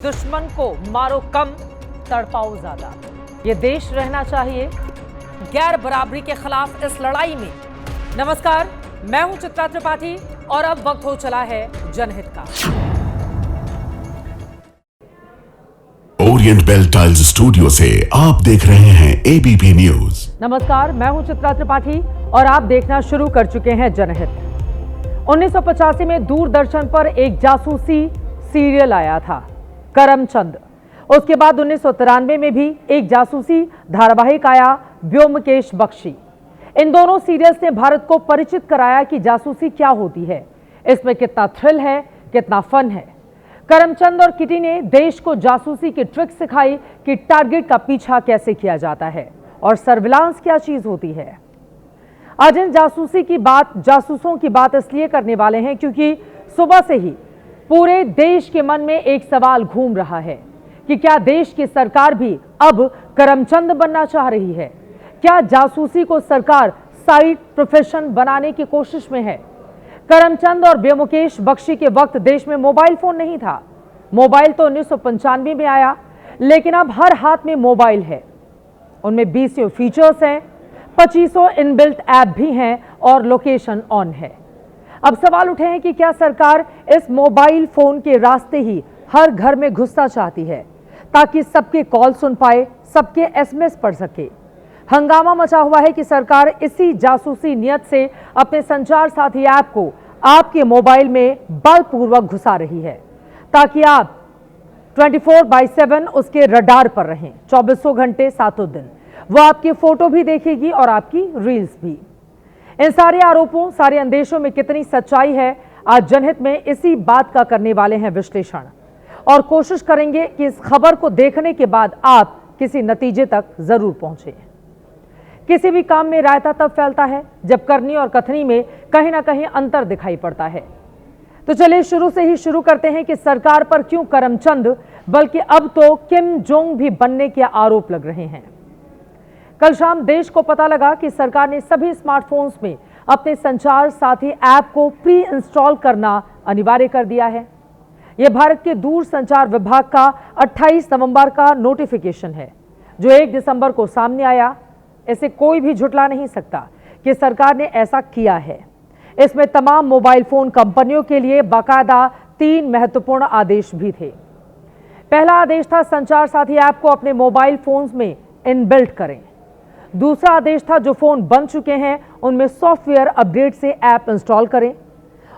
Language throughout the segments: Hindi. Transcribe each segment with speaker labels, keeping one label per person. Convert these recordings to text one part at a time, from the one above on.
Speaker 1: दुश्मन को मारो कम, तड़पाओ ज्यादा। ये देश रहना चाहिए गैर बराबरी के खिलाफ इस लड़ाई में। नमस्कार, मैं हूं चित्रा त्रिपाठी और अब वक्त हो चला है जनहित का।
Speaker 2: ओरिएंट बेल टाइल्स स्टूडियो से आप देख रहे हैं एबीपी न्यूज।
Speaker 1: नमस्कार, मैं हूं चित्रा त्रिपाठी और आप देखना शुरू कर चुके हैं जनहित। 1985 में दूरदर्शन पर एक जासूसी सीरियल आया था, करमचंद। उसके बाद 1993 में भी एक जासूसी धारावाहिक आया, व्योमकेश बख्शी। इन दोनों सीरियल्स ने भारत को परिचित कराया कि जासूसी क्या होती है, इसमें कितना थ्रिल है, कितना फन है। करमचंद और किटी ने देश को जासूसी की ट्रिक सिखाई कि टारगेट का पीछा कैसे किया जाता है और सर्विलांस क्या चीज होती है। आज इन जासूसों की बात इसलिए करने वाले हैं क्योंकि सुबह से ही पूरे देश के मन में एक सवाल घूम रहा है कि क्या देश की सरकार भी अब करमचंद बनना चाह रही है? क्या जासूसी को सरकार साइड प्रोफेशन बनाने की कोशिश में है? करमचंद और व्योमकेश बख्शी के वक्त देश में मोबाइल फोन नहीं था। मोबाइल तो 1995 में आया, लेकिन अब हर हाथ में मोबाइल है। उनमें 20 फीचर्स हैं, 2500 इनबिल्ट ऐप भी हैं और लोकेशन ऑन है। अब सवाल उठे हैं कि क्या सरकार इस मोबाइल फोन के रास्ते ही हर घर में घुसना चाहती है ताकि सबके कॉल सुन पाए, सबके एसएमएस पढ़ सके। हंगामा मचा हुआ है कि सरकार इसी जासूसी नियत से अपने संचार साथी ऐप को आपके मोबाइल में बलपूर्वक घुसा रही है ताकि आप 24/7 उसके रडार पर रहें, 24 घंटे 7 दिन। वो आपकी फोटो भी देखेगी और आपकी रील्स भी। इन सारे आरोपों, सारे अंदेशों में कितनी सच्चाई है, आज जनहित में इसी बात का करने वाले हैं विश्लेषण और कोशिश करेंगे कि इस खबर को देखने के बाद आप किसी नतीजे तक जरूर पहुंचे। किसी भी काम में रायता तब फैलता है जब करनी और कथनी में कहीं ना कहीं अंतर दिखाई पड़ता है। तो चलिए शुरू से ही शुरू करते हैं कि सरकार पर क्यों करमचंद बल्कि अब तो किम जोंग भी बनने के आरोप लग रहे हैं। कल शाम देश को पता लगा कि सरकार ने सभी स्मार्टफोन्स में अपने संचार साथी ऐप को प्री इंस्टॉल करना अनिवार्य कर दिया है। यह भारत के दूर संचार विभाग का 28 नवंबर का नोटिफिकेशन है जो 1 दिसंबर को सामने आया। इसे कोई भी झुटला नहीं सकता कि सरकार ने ऐसा किया है। इसमें तमाम मोबाइल फोन कंपनियों के लिए बाकायदा 3 महत्वपूर्ण आदेश भी थे। पहला आदेश था संचार साथी ऐप को अपने मोबाइल फोन्स में इनबिल्ट करें। दूसरा आदेश था जो फोन बन चुके हैं उनमें सॉफ्टवेयर अपडेट से ऐप इंस्टॉल करें।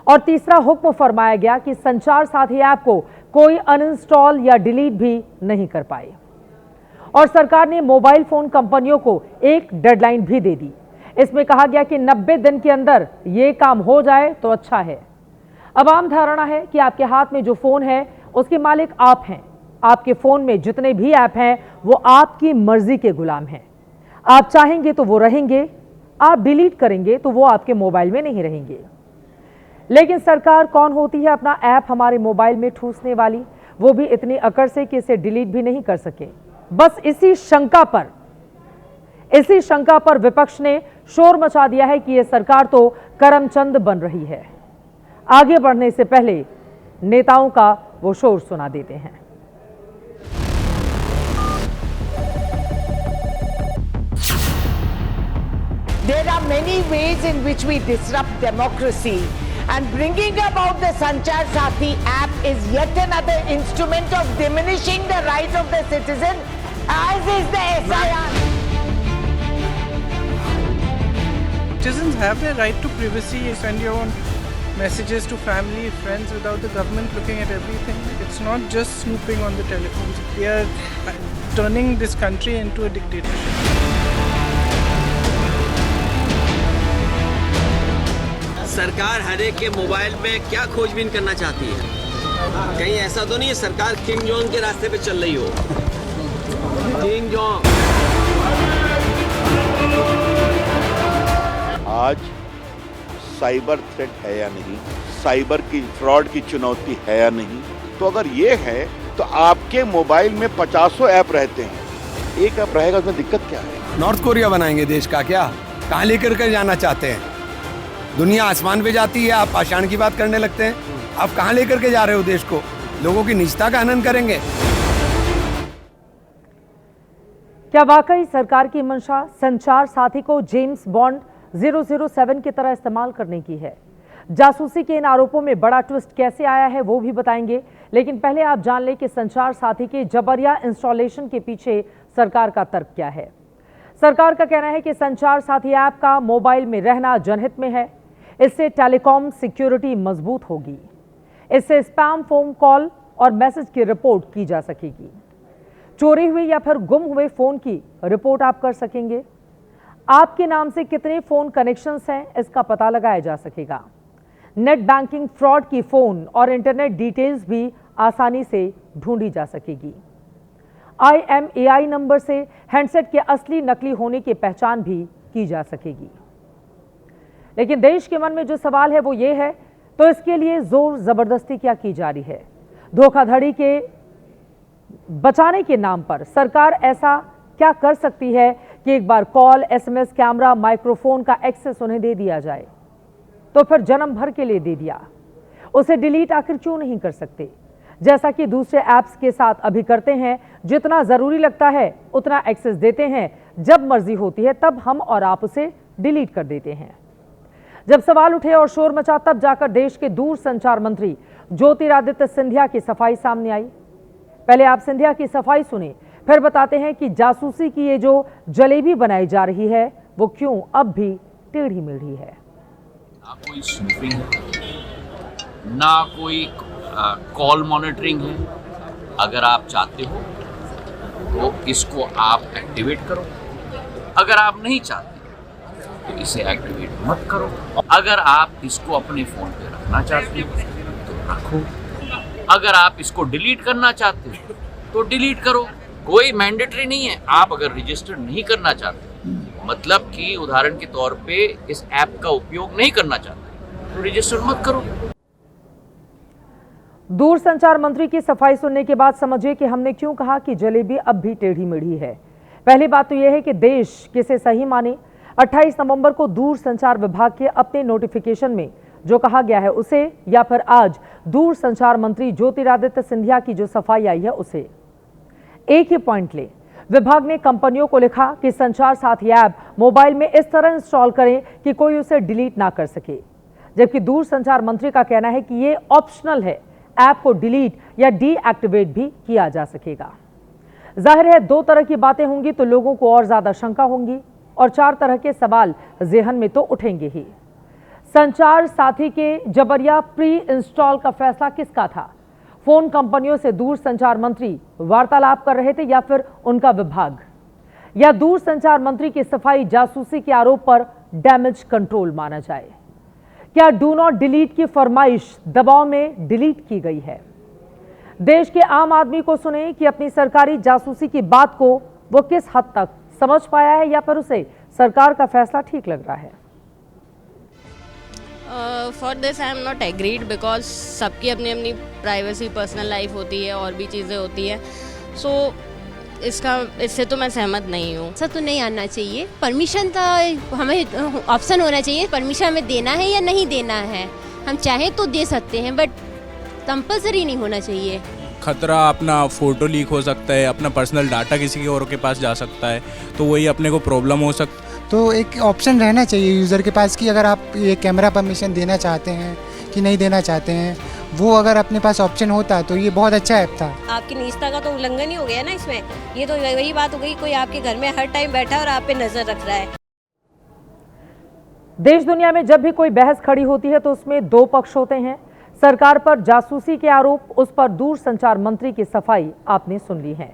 Speaker 1: और तीसरा हुक्म फरमाया गया कि संचार साथी ऐप को कोई अनइंस्टॉल या डिलीट भी नहीं कर पाए। और सरकार ने मोबाइल फोन कंपनियों को एक डेडलाइन भी दे दी। इसमें कहा गया कि 90 दिन के अंदर ये काम हो जाए तो अच्छा है। अब आम धारणा है कि आपके हाथ में जो फोन है उसके मालिक आप हैं। आपके फोन में जितने भी ऐप हैं वो आपकी मर्जी के गुलाम हैं। आप चाहेंगे तो वो रहेंगे, आप डिलीट करेंगे तो वो आपके मोबाइल में नहीं रहेंगे। लेकिन सरकार कौन होती है अपना ऐप हमारे मोबाइल में ठूसने वाली, वो भी इतनी अकड़ से कि इसे डिलीट भी नहीं कर सके। बस इसी शंका पर विपक्ष ने शोर मचा दिया है कि यह सरकार तो करमचंद बन रही है। आगे बढ़ने से पहले नेताओं का वो शोर सुना देते हैं।
Speaker 3: There are many ways in which we disrupt democracy, and bringing about the Sanchar Sathi app is yet another instrument of diminishing the right of the citizen, as is the SIR.
Speaker 4: Citizens have their right to privacy. You send your own messages to family, friends without the government looking at everything. It's not just snooping on the telephones. We are turning this country into a dictatorship.
Speaker 5: सरकार हर एक के मोबाइल में क्या खोजबीन करना चाहती है? कहीं ऐसा तो नहीं है सरकार किम जोंग के रास्ते पे चल रही हो? किम जोंग
Speaker 6: आज साइबर थ्रेट है या नहीं, साइबर की फ्रॉड की चुनौती है या नहीं, तो अगर ये है तो आपके मोबाइल में 50 ऐप रहते हैं, एक ऐप रहेगा, उसमें दिक्कत क्या है?
Speaker 7: नॉर्थ कोरिया बनाएंगे देश का क्या? कहाँ लेकर के जाना चाहते हैं? दुनिया आसमान पे जाती है, आप पाषाण की बात करने लगते हैं। आप कहाँ लेकर के जा रहे हो देश को? लोगों की निजता का हनन करेंगे।
Speaker 1: क्या वाकई सरकार की मंशा संचार साथी को जेम्स बॉन्ड 007 की तरह इस्तेमाल करने की है? जासूसी के इन आरोपों में बड़ा ट्विस्ट कैसे आया है वो भी बताएंगे, लेकिन पहले आप जान लें कि संचार साथी के जबरिया इंस्टॉलेशन के पीछे सरकार का तर्क क्या है। सरकार का कहना है कि संचार साथी ऐप का मोबाइल में रहना जनहित में है। इससे टेलीकॉम सिक्योरिटी मजबूत होगी। इससे स्पैम फोन कॉल और मैसेज की रिपोर्ट की जा सकेगी। चोरी हुए या फिर गुम हुए फोन की रिपोर्ट आप कर सकेंगे। आपके नाम से कितने फोन कनेक्शंस हैं इसका पता लगाया जा सकेगा। नेट बैंकिंग फ्रॉड की फोन और इंटरनेट डिटेल्स भी आसानी से ढूंढी जा सकेगी। IMEI नंबर से हैंडसेट के असली नकली होने की पहचान भी की जा सकेगी। लेकिन देश के मन में जो सवाल है वो ये है, तो इसके लिए जोर जबरदस्ती क्या की जा रही है? धोखाधड़ी के बचाने के नाम पर सरकार ऐसा क्या कर सकती है कि एक बार कॉल, SMS, कैमरा, माइक्रोफोन का एक्सेस उन्हें दे दिया जाए, तो फिर जन्म भर के लिए दे दिया, उसे डिलीट आखिर क्यों नहीं कर सकते? जैसा कि दूसरे ऐप्स के साथ अभी करते हैं, जितना जरूरी लगता है उतना एक्सेस देते हैं, जब मर्जी होती है तब हम और आप उसे डिलीट कर देते हैं। जब सवाल उठे और शोर मचा, तब जाकर देश के दूर संचार मंत्री ज्योतिरादित्य सिंधिया की सफाई सामने आई। पहले आप सिंधिया की सफाई सुने, फिर बताते हैं कि जासूसी की ये जो जलेबी बनाई जा रही है वो क्यों अब भी टेढ़ी मेढ़ी है।
Speaker 8: ना कोई स्नूपिंग है, ना कोई कॉल मॉनिटरिंग है। अगर आप चाहते हो तो इसको आप एक्टिवेट करो, अगर आप नहीं चाहते तो इसे एक्टिवेट मत करो। अगर आप इसको अपने फ़ोन पे रखना चाहते हो तो रखो, अगर आप इसको डिलीट करना चाहते हो तो डिलीट करो। कोई मैंडेटरी नहीं है। आप अगर रजिस्टर नहीं करना चाहते, मतलब कि उदाहरण के तौर पे इस ऐप का उपयोग नहीं करना चाहते, तो रजिस्टर मत करो।
Speaker 1: दूर संचार मंत्री की सफाई सुनने के बाद समझिए कि हमने क्यों कहा कि जलेबी अब भी टेढ़ी मेढ़ी है। पहली बात तो यह है कि देश किसे सही माने। 28 नवंबर को दूर संचार विभाग के अपने नोटिफिकेशन में जो कहा गया है उसे, या फिर आज दूर संचार मंत्री ज्योतिरादित्य सिंधिया की जो सफाई आई है उसे। एक ही पॉइंट ले, विभाग ने कंपनियों को लिखा कि संचार साथी ऐप मोबाइल में इस तरह इंस्टॉल करें कि कोई उसे डिलीट ना कर सके, जबकि दूर संचार मंत्री का कहना है कि ये ऑप्शनल है, ऐप को डिलीट या डीएक्टिवेट भी किया जा सकेगा। जाहिर है दो तरह की बातें होंगी तो लोगों को और ज्यादा शंका होंगी और चार तरह के सवाल जेहन में तो उठेंगे ही। संचार साथी के जबरिया प्री इंस्टॉल का फैसला किसका था? फोन कंपनियों से दूर संचार मंत्री वार्तालाप कर रहे थे या फिर उनका विभाग? या दूर संचार मंत्री की सफाई जासूसी के आरोप पर डैमेज कंट्रोल माना जाए? क्या डू नॉट डिलीट की फरमाइश दबाव में डिलीट की गई है? देश के आम आदमी को सुने कि अपनी सरकारी जासूसी की बात को वो किस हद तक समझ पाया है या फिर उसे सरकार का फैसला ठीक लग रहा है।
Speaker 9: For this I am not agreed because सबकी अपनी अपनी प्राइवेसी, पर्सनल लाइफ होती है और भी चीज़ें होती हैं। सो इससे तो मैं सहमत नहीं हूँ।
Speaker 10: ऐसा तो नहीं आना चाहिए। परमिशन तो हमें ऑप्शन होना चाहिए, परमिशन हमें देना है या नहीं देना है। हम चाहें तो दे सकते हैं बट कंपल्सरी नहीं होना चाहिए।
Speaker 11: खतरा अपना फ़ोटो लीक हो सकता है, अपना पर्सनल डाटा किसी और के पास जा सकता है, तो वही अपने को प्रॉब्लम हो सकता है।
Speaker 12: तो एक ऑप्शन रहना चाहिए यूज़र के पास कि अगर आप ये कैमरा परमिशन देना चाहते हैं कि नहीं देना चाहते हैं, वो अगर अपने पास ऑप्शन होता तो ये बहुत अच्छा ऐप था।
Speaker 10: आपकी निजता का तो उल्लंघन ही हो गया ना इसमें। ये तो वही बात हो गई, कोई आपके घर में हर टाइम बैठा और आप पे नजर रख रहा है।
Speaker 1: देश दुनिया में जब भी कोई बहस खड़ी होती है तो उसमें दो पक्ष होते हैं। सरकार पर जासूसी के आरोप, उस पर दूर संचार मंत्री की सफाई आपने सुन ली है।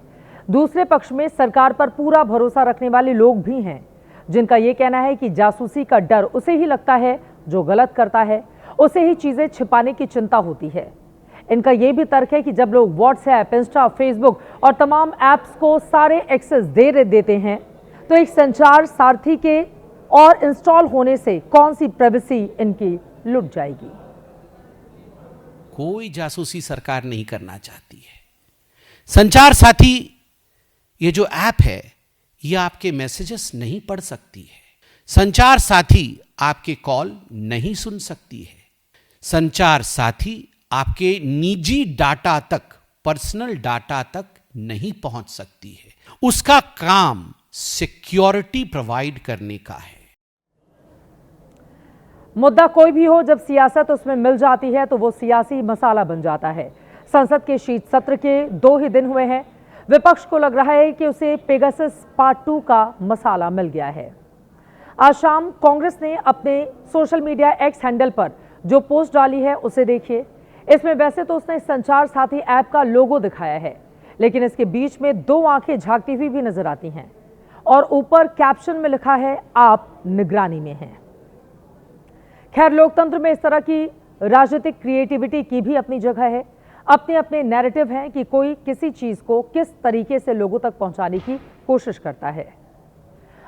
Speaker 1: दूसरे पक्ष में सरकार पर पूरा भरोसा रखने वाले लोग भी हैं, जिनका यह कहना है कि जासूसी का डर उसे ही लगता है जो गलत करता है, उसे ही चीजें छिपाने की चिंता होती है। इनका यह भी तर्क है कि जब लोग व्हाट्सएप, इंस्टा, फेसबुक और तमाम ऐप्स को सारे एक्सेस दे देते हैं तो एक संचार सारथी के और इंस्टॉल होने से कौन सी प्राइवेसी इनकी लुट जाएगी।
Speaker 13: कोई जासूसी सरकार नहीं करना चाहती है। संचार साथी ये जो ऐप है ये आपके मैसेजेस नहीं पढ़ सकती है। संचार साथी आपके कॉल नहीं सुन सकती है। संचार साथी आपके निजी डाटा तक, पर्सनल डाटा तक नहीं पहुंच सकती है। उसका काम सिक्योरिटी प्रोवाइड करने का है।
Speaker 1: मुद्दा कोई भी हो, जब सियासत उसमें मिल जाती है तो वो सियासी मसाला बन जाता है। संसद के शीत सत्र के 2 ही दिन हुए हैं। विपक्ष को लग रहा है कि उसे पेगासस पार्ट 2 का मसाला मिल गया है। आज शाम कांग्रेस ने अपने सोशल मीडिया एक्स हैंडल पर जो पोस्ट डाली है उसे देखिए। इसमें वैसे तो उसने संचार साथी ऐप का लोगो दिखाया है, लेकिन इसके बीच में 2 आंखें झांकती हुई भी नजर आती हैं और ऊपर कैप्शन में लिखा है, आप निगरानी में हैं। खैर, लोकतंत्र में इस तरह की राजनीतिक क्रिएटिविटी की भी अपनी जगह है। अपने अपने नैरेटिव हैं कि कोई किसी चीज को किस तरीके से लोगों तक पहुंचाने की कोशिश करता है।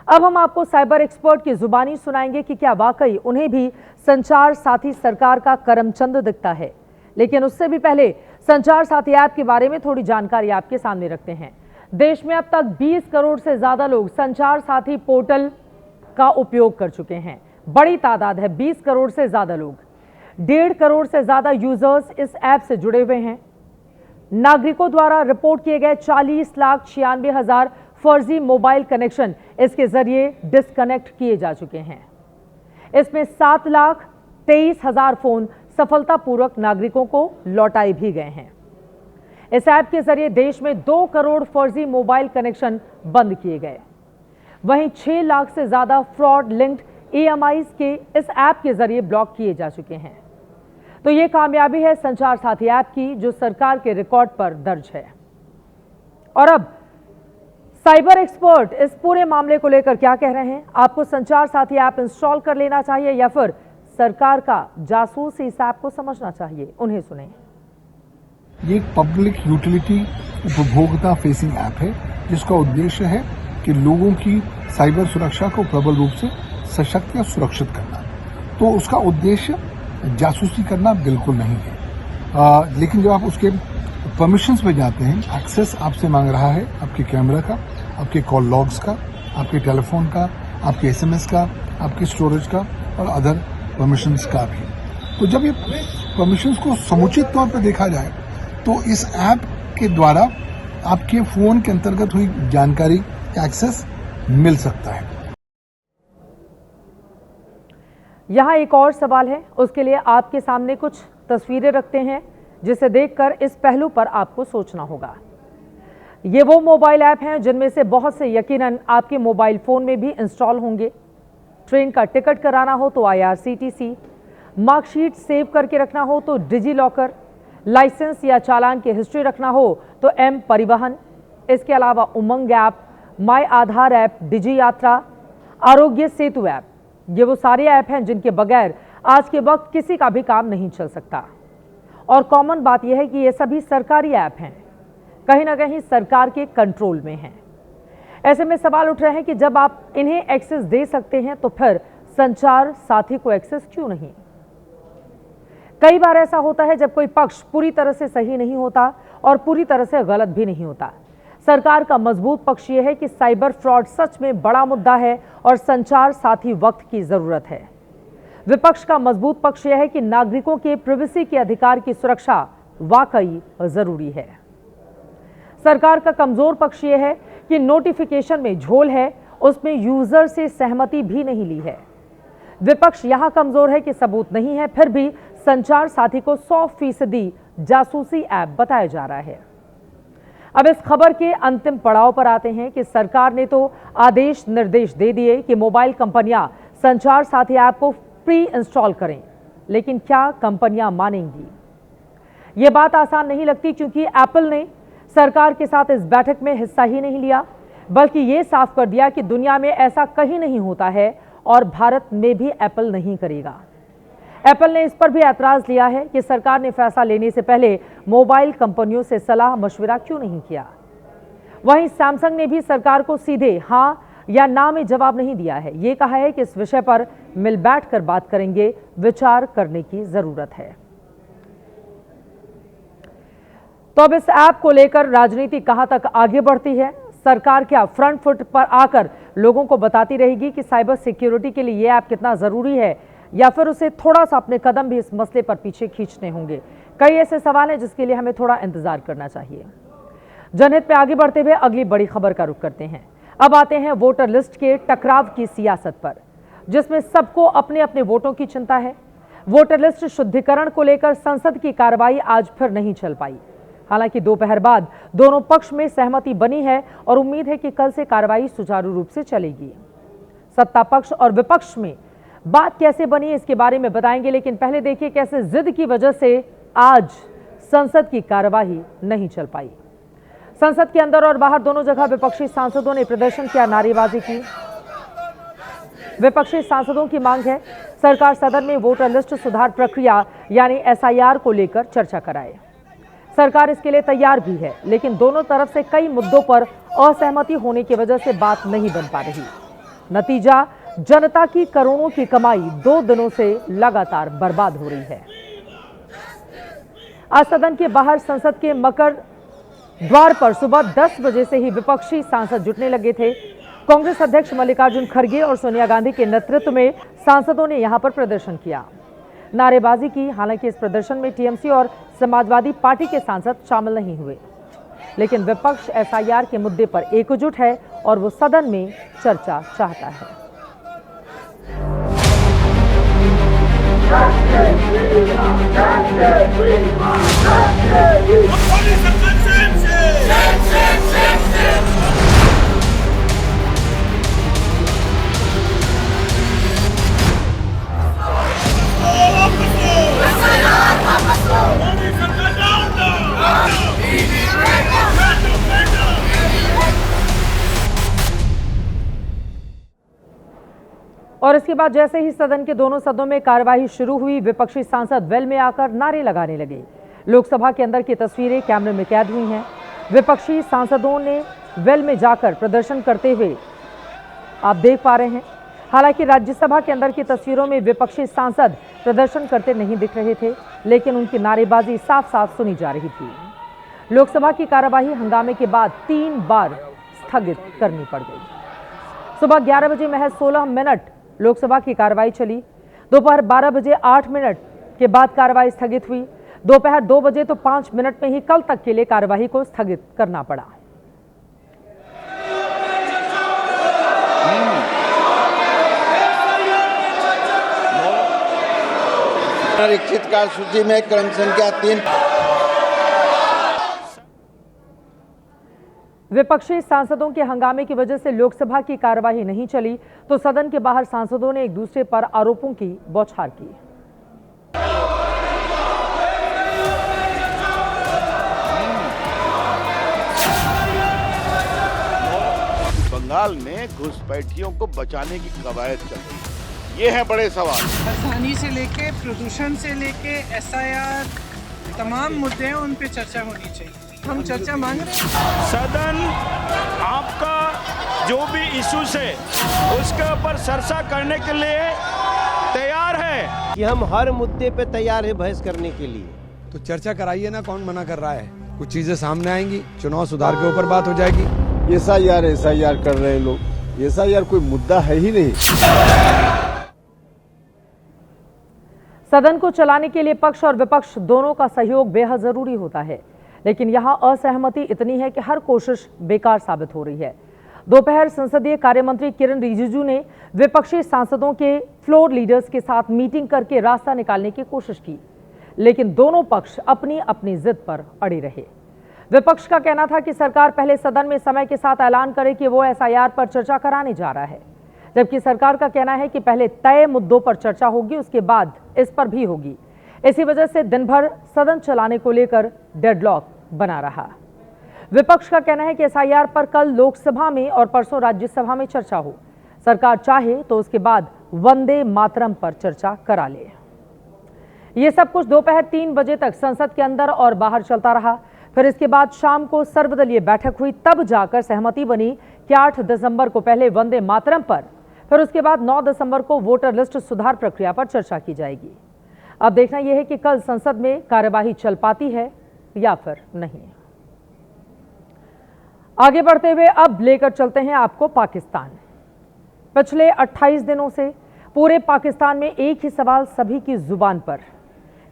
Speaker 1: अब हम आपको साइबर एक्सपर्ट की जुबानी सुनाएंगे कि क्या वाकई उन्हें भी संचार साथी सरकार का करमचंद दिखता है। लेकिन उससे भी पहले संचार साथी ऐप के बारे में थोड़ी जानकारी आपके सामने रखते हैं। देश में अब तक 20 करोड़ से ज्यादा लोग संचार साथी पोर्टल का उपयोग कर चुके हैं। बड़ी तादाद है, 20 करोड़ से ज्यादा लोग। 1.5 करोड़ से ज्यादा यूजर्स इस ऐप से जुड़े हुए हैं। नागरिकों द्वारा रिपोर्ट किए गए 40,96,000 फर्जी मोबाइल कनेक्शन इसके जरिए डिस्कनेक्ट किए जा चुके हैं। इसमें 7,23,000 फोन सफलतापूर्वक नागरिकों को लौटाए भी गए हैं। इस ऐप के जरिए देश में 2 करोड़ फर्जी मोबाइल कनेक्शन बंद किए गए। वहीं 6 लाख से ज्यादा फ्रॉड लिंक्ड EMIs के इस ऐप के जरिए ब्लॉक किए जा चुके हैं। तो ये कामयाबी है संचार साथी ऐप की, जो सरकार के रिकॉर्ड पर दर्ज है। और अब साइबर एक्सपर्ट इस पूरे मामले को लेकर क्या कह रहे हैं? आपको संचार साथी ऐप इंस्टॉल कर लेना चाहिए या फिर सरकार का जासूस इस ऐप को समझना चाहिए? उन्हें सुने।
Speaker 14: ये एक पब्लिक यूटिलिटी उपभोक्ता फेसिंग ऐप है, जिसका उद्देश्य है कि लोगों की साइबर सुरक्षा को प्रबल रूप से सशक्त या सुरक्षित करना। तो उसका उद्देश्य जासूसी करना बिल्कुल नहीं है। लेकिन जब आप उसके परमिशंस पे जाते हैं, एक्सेस आपसे मांग रहा है आपके कैमरा का, आपके कॉल लॉग्स का, आपके टेलीफोन का, आपके SMS का, आपके स्टोरेज का और अदर परमिशंस का भी। तो जब ये परमिशंस को समुचित तौर पर देखा जाए तो इस ऐप के द्वारा आपके फोन के अंतर्गत हुई जानकारी का एक्सेस मिल सकता है।
Speaker 1: यहाँ एक और सवाल है, उसके लिए आपके सामने कुछ तस्वीरें रखते हैं जिसे देखकर इस पहलू पर आपको सोचना होगा। ये वो मोबाइल ऐप हैं जिनमें से बहुत से यकीनन आपके मोबाइल फोन में भी इंस्टॉल होंगे। ट्रेन का टिकट कराना हो तो IRCTC, मार्कशीट सेव करके रखना हो तो डिजी लॉकर, लाइसेंस या चालान की हिस्ट्री रखना हो तो M परिवहन। इसके अलावा उमंग ऐप, माई आधार ऐप, डिजी यात्रा, आरोग्य सेतु ऐप। ये वो सारे ऐप हैं जिनके बगैर आज के वक्त किसी का भी काम नहीं चल सकता। और कॉमन बात यह है कि ये सभी सरकारी ऐप हैं, कहीं ना कहीं सरकार के कंट्रोल में हैं। ऐसे में सवाल उठ रहे हैं कि जब आप इन्हें एक्सेस दे सकते हैं तो फिर संचार साथी को एक्सेस क्यों नहीं? कई बार ऐसा होता है जब कोई पक्ष पूरी तरह से सही नहीं होता और पूरी तरह से गलत भी नहीं होता। सरकार का मजबूत पक्ष यह है कि साइबर फ्रॉड सच में बड़ा मुद्दा है और संचार साथी वक्त की जरूरत है। विपक्ष का मजबूत पक्ष यह है कि नागरिकों के प्राइवेसी के अधिकार की सुरक्षा वाकई जरूरी है। सरकार का कमजोर पक्ष यह है कि नोटिफिकेशन में झोल है, उसमें यूजर से सहमति भी नहीं ली है। विपक्ष यहां कमजोर है कि सबूत नहीं है, फिर भी संचार साथी को 100% जासूसी ऐप बताया जा रहा है। अब इस खबर के अंतिम पड़ाव पर आते हैं कि सरकार ने तो आदेश निर्देश दे दिए कि मोबाइल कंपनियां संचार साथी ऐप को प्री इंस्टॉल करें, लेकिन क्या कंपनियां मानेंगी? ये बात आसान नहीं लगती, क्योंकि एप्पल ने सरकार के साथ इस बैठक में हिस्सा ही नहीं लिया, बल्कि ये साफ कर दिया कि दुनिया में ऐसा कहीं नहीं होता है और भारत में भी एप्पल नहीं करेगा। एप्पल ने इस पर भी ऐतराज लिया है कि सरकार ने फैसला लेने से पहले मोबाइल कंपनियों से सलाह मशविरा क्यों नहीं किया। वहीं सैमसंग ने भी सरकार को सीधे हां या ना में जवाब नहीं दिया है। ये कहा है कि इस विषय पर मिल बैठकर बात करेंगे, विचार करने की जरूरत है। तो अब इस ऐप को लेकर राजनीति कहां तक आगे बढ़ती है? सरकार क्या फ्रंट फुट पर आकर लोगों को बताती रहेगी कि साइबर सिक्योरिटी के लिए ये ऐप कितना जरूरी है, या फिर उसे थोड़ा सा अपने कदम भी इस मसले पर पीछे खींचने होंगे? कई ऐसे सवाल हैं जिसके लिए हमें थोड़ा इंतजार करना चाहिए। जनहित पे आगे बढ़ते हुए अगली बड़ी खबर का रुख करते हैं। अब आते हैं वोटर लिस्ट के टकराव की सियासत पर, जिसमें सबको अपने अपने वोटों की चिंता है। वोटर लिस्ट शुद्धिकरण को लेकर संसद की कार्रवाई आज फिर नहीं चल पाई। हालांकि दोपहर बाद दोनों पक्ष में सहमति बनी है और उम्मीद है कि कल से कार्रवाई सुचारू रूप से चलेगी। सत्ता पक्ष और विपक्ष में बात कैसे बनी इसके बारे में बताएंगे, लेकिन पहले देखिए कैसे जिद की वजह से आज संसद की कार्यवाही नहीं चल पाई। संसद के अंदर और बाहर दोनों जगह विपक्षी सांसदों ने प्रदर्शन किया, नारेबाजी की। विपक्षी सांसदों की मांग है सरकार सदन में वोटर लिस्ट सुधार प्रक्रिया यानी एसआईआर को लेकर चर्चा कराए। सरकार इसके लिए तैयार भी है, लेकिन दोनों तरफ से कई मुद्दों पर असहमति होने की वजह से बात नहीं बन पा रही। नतीजा, जनता की करोड़ों की कमाई 2 दिनों से लगातार बर्बाद हो रही है। आज सदन के बाहर संसद के मकर द्वार पर सुबह 10 बजे से ही विपक्षी सांसद जुटने लगे थे। कांग्रेस अध्यक्ष मल्लिकार्जुन खड़गे और सोनिया गांधी के नेतृत्व में सांसदों ने यहां पर प्रदर्शन किया, नारेबाजी की। हालांकि इस प्रदर्शन में टीएमसी और समाजवादी पार्टी के सांसद शामिल नहीं हुए, लेकिन विपक्ष एसआईआर के मुद्दे पर एकजुट है और वो सदन में चर्चा चाहता है। और इसके बाद जैसे ही सदन के दोनों सदनों में कार्यवाही शुरू हुई, विपक्षी सांसद वेल में आकर नारे लगाने लगे। लोकसभा के अंदर की तस्वीरें कैमरे में कैद हुई हैं। विपक्षी सांसदों ने वेल में जाकर प्रदर्शन करते हुए आप देख पा रहे हैं। हालांकि राज्यसभा के अंदर की तस्वीरों में विपक्षी सांसद प्रदर्शन करते नहीं दिख रहे थे, लेकिन उनकी नारेबाजी साफ साफ सुनी जा रही थी। लोकसभा की कार्यवाही हंगामे के बाद 3 बार स्थगित करनी पड़ गई। सुबह 11 बजे महज 16 मिनट लोकसभा की कार्रवाई चली। दोपहर 12 बजे 8 मिनट के बाद कार्रवाई स्थगित हुई। दोपहर 2 बजे तो 5 मिनट में ही कल तक के लिए कार्यवाही को स्थगित करना पड़ा।
Speaker 15: आरक्षित कार्य सूची में क्रम संख्या 3।
Speaker 1: विपक्षी सांसदों के हंगामे की वजह से लोकसभा की कार्यवाही नहीं चली, तो सदन के बाहर सांसदों ने एक दूसरे पर आरोपों की बौछार की।
Speaker 6: बंगाल में घुसपैठियों को बचाने की कवायद चल रही है, ये है बड़े सवाल।
Speaker 4: राजधानी से लेके प्रदूषण से लेके एसआईआर तमाम मुद्दे हैं, उन पे चर्चा होनी चाहिए। हम चर्चा मांग रहे हैं।
Speaker 16: सदन आपका जो भी इश्यूज है उसके ऊपर चर्चा करने के लिए तैयार है
Speaker 15: कि हम हर मुद्दे पे तैयार है बहस करने के लिए।
Speaker 7: तो चर्चा कराइए ना, कौन मना कर रहा है? कुछ चीजें सामने आएंगी, चुनाव सुधार के ऊपर बात हो जाएगी।
Speaker 15: एसआईआर कर रहे हैं लोग, एसआईआर कोई मुद्दा है ही नहीं।
Speaker 1: सदन को चलाने के लिए पक्ष और विपक्ष दोनों का सहयोग बेहद जरूरी होता है, लेकिन यहां असहमति इतनी है कि हर कोशिश बेकार साबित हो रही है। दोपहर संसदीय कार्य मंत्री किरण रिजिजू ने विपक्षी सांसदों के फ्लोर लीडर्स के साथ मीटिंग करके रास्ता निकालने की कोशिश की, लेकिन दोनों पक्ष अपनी अपनी जिद पर अड़े रहे। विपक्ष का कहना था कि सरकार पहले सदन में समय के साथ ऐलान करे कि वो एसआईआर पर चर्चा कराने जा रहा है, जबकि सरकार का कहना है कि पहले तय मुद्दों पर चर्चा होगी, उसके बाद इस पर भी होगी। इसी वजह से दिन भर सदन चलाने को लेकर डेडलॉक बना रहा। विपक्ष का कहना है कि एसआईआर पर कल लोकसभा में और परसों राज्यसभा में चर्चा हो। सरकार चाहे तो उसके बाद वंदे मातरम पर चर्चा करा ले। ये सब कुछ दोपहर 3 बजे तक संसद के अंदर और बाहर चलता रहा। फिर इसके बाद शाम को सर्वदलीय बैठक हुई, तब जाकर सहमति बनी कि 8 दिसंबर को पहले वंदे मातरम पर, फिर उसके बाद 9 दिसंबर को वोटर लिस्ट सुधार प्रक्रिया पर चर्चा की जाएगी। अब देखना यह है कि कल संसद में कार्यवाही चल पाती है या फिर नहीं। आगे बढ़ते हुए अब लेकर चलते हैं आपको पाकिस्तान। पिछले 28 दिनों से पूरे पाकिस्तान में एक ही सवाल सभी की जुबान पर,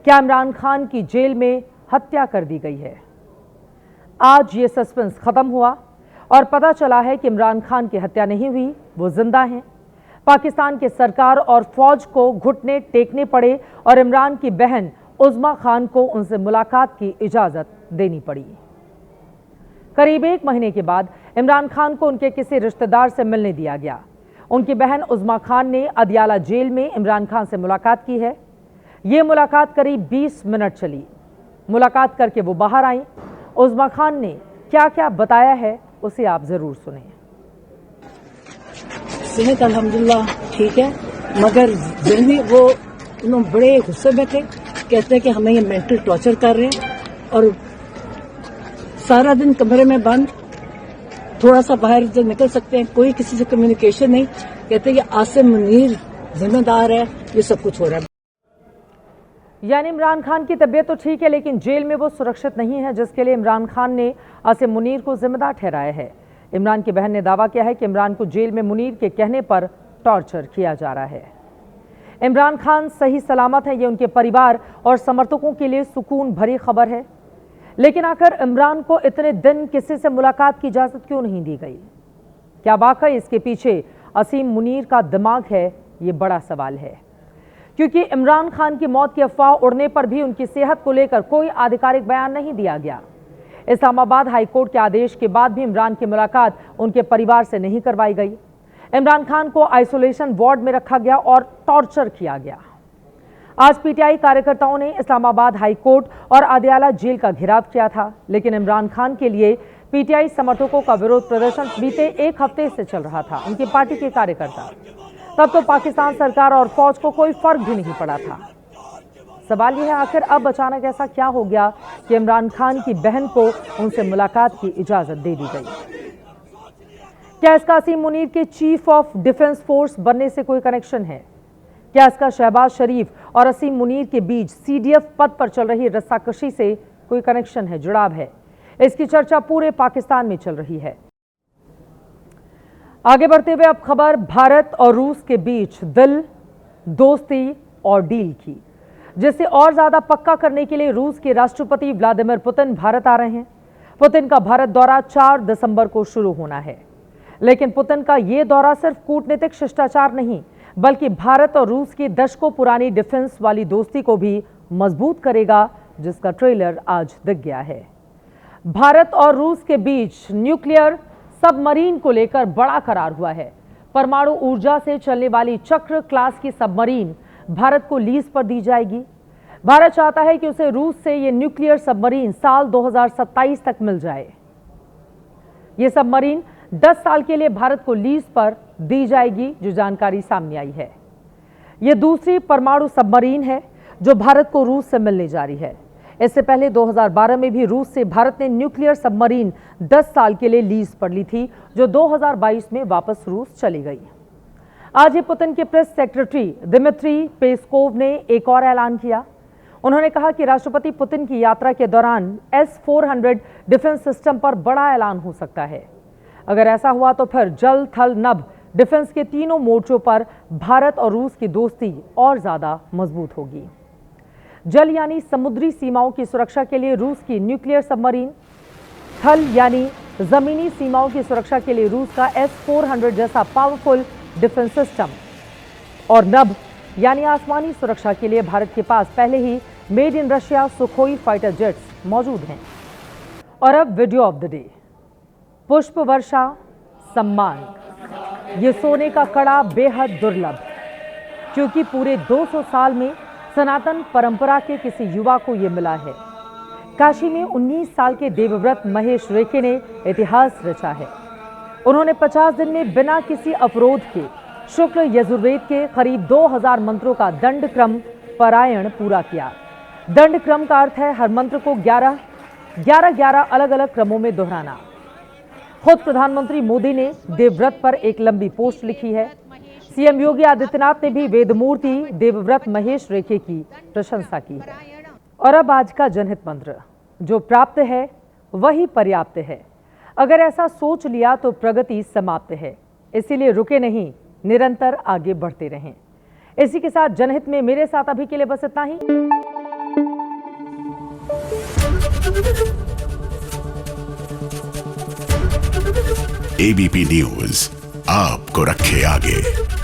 Speaker 1: क्या इमरान खान की जेल में हत्या कर दी गई है? आज ये सस्पेंस खत्म हुआ और पता चला है कि इमरान खान की हत्या नहीं हुई, वो जिंदा हैं। पाकिस्तान की सरकार और फौज को घुटने टेकने पड़े और इमरान की बहन उज़्मा खान को उनसे मुलाकात की इजाजत देनी पड़ी। करीब 1 महीने के बाद इमरान खान को उनके किसी रिश्तेदार से मिलने दिया गया। उनकी बहन उज़्मा खान ने अदियाला जेल में इमरान खान से मुलाकात की है। ये मुलाकात करीब 20 मिनट चली। मुलाकात करके वो बाहर आई। उज़्मा खान ने क्या क्या बताया है उसे आप जरूर सुने।
Speaker 17: सेहत अल्हम्दुलिल्लाह ठीक है, मगर जहनी वो उन्होंने बड़े गुस्से में थे। कहते हैं कि हमें ये मेंटल टॉर्चर कर रहे हैं और सारा दिन कमरे में बंद, थोड़ा सा बाहर जो निकल सकते हैं, कोई किसी से कम्युनिकेशन नहीं। कहते हैं कि आसिम मुनीर जिम्मेदार है, ये सब कुछ हो रहा है।
Speaker 1: यानी इमरान खान की तबीयत तो ठीक है, लेकिन जेल में वो सुरक्षित नहीं है, जिसके लिए इमरान खान ने आसिम मुनीर को जिम्मेदार ठहराया है। इमरान की बहन ने दावा किया है कि इमरान को जेल में मुनीर के कहने पर टॉर्चर किया जा रहा है। इमरान खान सही सलामत है, ये उनके परिवार और समर्थकों के लिए सुकून भरी खबर है। लेकिन आखिर इमरान को इतने दिन किसी से मुलाकात की इजाजत क्यों नहीं दी गई? क्या वाकई इसके पीछे आसिम मुनीर का दिमाग है? ये बड़ा सवाल है, क्योंकि इमरान खान की मौत की अफवाह उड़ने पर भी उनकी सेहत को लेकर कोई आधिकारिक बयान नहीं दिया गया। इस्लामाबाद हाईकोर्ट के आदेश के बाद भी इमरान की मुलाकात उनके परिवार से नहीं करवाई गई। इमरान खान को आइसोलेशन वार्ड में रखा गया और टॉर्चर किया गया। आज पीटीआई कार्यकर्ताओं ने इस्लामाबाद हाईकोर्ट और अदियाला जेल का घेराव किया था, लेकिन इमरान खान के लिए पीटीआई समर्थकों का विरोध प्रदर्शन बीते 1 हफ्ते से चल रहा था। उनकी पार्टी के कार्यकर्ता, तब तो पाकिस्तान सरकार और फौज को कोई फर्क भी नहीं पड़ा था। सवाल यह है, आखिर अब अचानक ऐसा क्या हो गया कि इमरान खान की बहन को उनसे मुलाकात की इजाजत दे दी गई? क्या इसका आसिम मुनीर के चीफ ऑफ डिफेंस फोर्स बनने से कोई कनेक्शन है? क्या इसका शहबाज शरीफ और आसिम मुनीर के बीच सीडीएफ पद पर चल रही रस्साकशी से कोई कनेक्शन है, जुड़ाव है? इसकी चर्चा पूरे पाकिस्तान में चल रही है। आगे बढ़ते हुए अब खबर भारत और रूस के बीच दिल, दोस्ती और डील की, जिसे और ज्यादा पक्का करने के लिए रूस के राष्ट्रपति व्लादिमीर पुतिन भारत आ रहे हैं। पुतिन का भारत दौरा 4 दिसंबर को शुरू होना है, लेकिन पुतिन का यह दौरा सिर्फ कूटनीतिक शिष्टाचार नहीं, बल्कि भारत और रूस की दशकों पुरानी डिफेंस वाली दोस्ती को भी मजबूत करेगा, जिसका ट्रेलर आज दिख गया है। भारत और रूस के बीच न्यूक्लियर सबमरीन को लेकर बड़ा करार हुआ है। परमाणु ऊर्जा से चलने वाली चक्र क्लास की सबमरीन भारत को लीज पर दी जाएगी। भारत चाहता है कि उसे रूस से ये न्यूक्लियर सबमरीन साल 2027 तक मिल जाए। ये सबमरीन 10 साल के लिए भारत को लीज पर दी जाएगी, जो जानकारी सामने आई है। यह दूसरी परमाणु सबमरीन है जो भारत को रूस से मिलने जा रही है। इससे पहले 2012 में भी रूस से भारत ने न्यूक्लियर सबमरीन 10 साल के लिए लीज पर ली थी, जो 2022 में वापस रूस चली गई। आज ही पुतिन के प्रेस सेक्रेटरी दिमित्री पेस्कोव ने एक और ऐलान किया। उन्होंने कहा कि राष्ट्रपति पुतिन की यात्रा के दौरान S-400 डिफेंस सिस्टम पर बड़ा ऐलान हो सकता है। अगर ऐसा हुआ तो फिर जल, थल, नभ डिफेंस के तीनों मोर्चों पर भारत और रूस की दोस्ती और ज्यादा मजबूत होगी। जल यानी समुद्री सीमाओं की सुरक्षा के लिए रूस की न्यूक्लियर सबमरीन, थल यानी जमीनी सीमाओं की सुरक्षा के लिए रूस का S-400 जैसा पावरफुल डिफेंस सिस्टम, और नभ यानी आसमानी सुरक्षा के लिए भारत के पास पहले he made in Russia Sukhoi fighter jets मौजूद हैं। और अब वीडियो ऑफ द डे, पुष्प वर्षा सम्मान। ये सोने का कड़ा बेहद दुर्लभ, क्योंकि पूरे 200 साल में सनातन परंपरा के किसी युवा को ये मिला है। काशी में 19 साल के देवव्रत महेश रेखे ने इतिहास रचा है। उन्होंने 50 दिन में बिना किसी अवरोध के शुक्ल यजुर्वेद के करीब 2000 मंत्रों का दंड क्रम पारायण पूरा किया। दंड क्रम का अर्थ है हर मंत्र को 11 अलग अलग क्रमों में दोहराना। खुद प्रधानमंत्री मोदी ने देवव्रत पर एक लंबी पोस्ट लिखी है। सीएम योगी आदित्यनाथ ने भी वेदमूर्ति देवव्रत महेश रेखे की प्रशंसा की है। और अब आज का जनहित मंत्र, जो प्राप्त है वही पर्याप्त है। अगर ऐसा सोच लिया तो प्रगति समाप्त है, इसीलिए रुके नहीं, निरंतर आगे बढ़ते रहें। इसी के साथ जनहित में मेरे साथ अभी के लिए बस इतना ही।
Speaker 2: एबीपी न्यूज आपको रखे आगे।